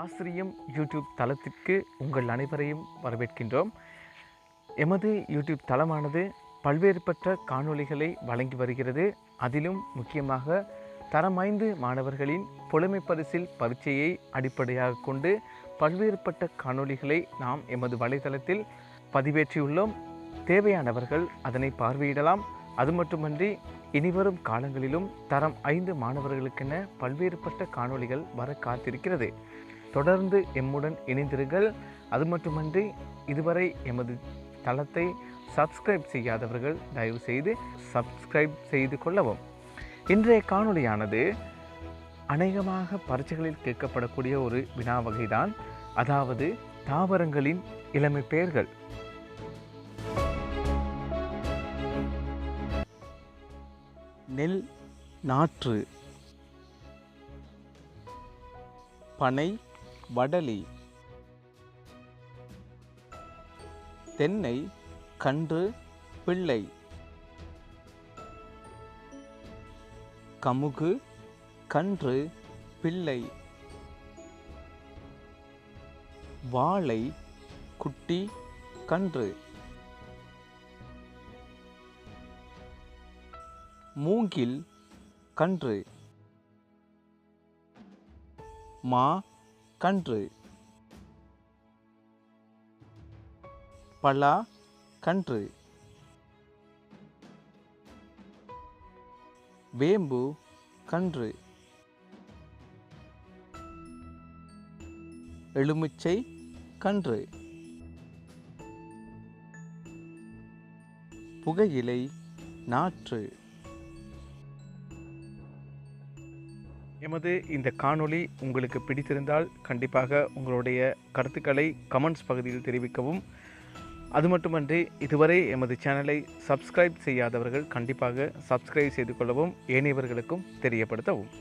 ஆசிரியம் யூடியூப் தளத்திற்கு உங்கள் அனைவரையும் வரவேற்கின்றோம். எமது யூடியூப் தளமானது பல்வேறுபட்ட காணொளிகளை வழங்கி வருகிறது. அதிலும் முக்கியமாக தரம் 5 மாணவர்களின் புலமை பரிசில் பரீட்சையை அடிப்படையாக கொண்டு பல்வேறுபட்ட காணொளிகளை நாம் எமது வலைதளத்தில் பதிவேற்றியுள்ளோம். தேவையானவர்கள் அதனை பார்வையிடலாம். அது மட்டுமன்றி இனிவரும் காலங்களிலும் தரம் 5 மாணவர்களுக்கென பல்வேறுபட்ட காணொளிகள் வர காத்திருக்கிறது. தொடர்ந்து எம்முடன் இணைந்திருங்கள். அது மட்டுமன்றி இதுவரை எமது தளத்தை சப்ஸ்கிரைப் செய்யாதவர்கள் தயவு செய்து சப்ஸ்கிரைப் செய்து கொள்ளவும். இன்றைய காணொளியானது அநேகமாக பரீட்சைகளில் கேட்கப்படக்கூடிய ஒரு வினா வகைதான். அதாவது தாவரங்களின் இளமை பெயர்கள். நெல் நாற்று, பனை வடலி, தென்னை கன்று பிள்ளை, கமுகு கன்று பிள்ளை, வாழை குட்டி கன்று, மூங்கில் கன்று, மா கன்று, பலா கன்று, வேம்பு கன்று, எலுமிச்சை கன்று, புகையிலை நாற்று. எமது இந்த காணொளி உங்களுக்கு பிடித்திருந்தால் கண்டிப்பாக உங்களுடைய கருத்துக்களை கமெண்ட்ஸ் பகுதியில் தெரிவிக்கவும். அது மட்டுமன்றி இதுவரை எமது சேனலை சப்ஸ்கிரைப் செய்யாதவர்கள் கண்டிப்பாக சப்ஸ்கிரைப் செய்து கொள்ளவும், ஏனையவர்களுக்கும் தெரியப்படுத்தவும்.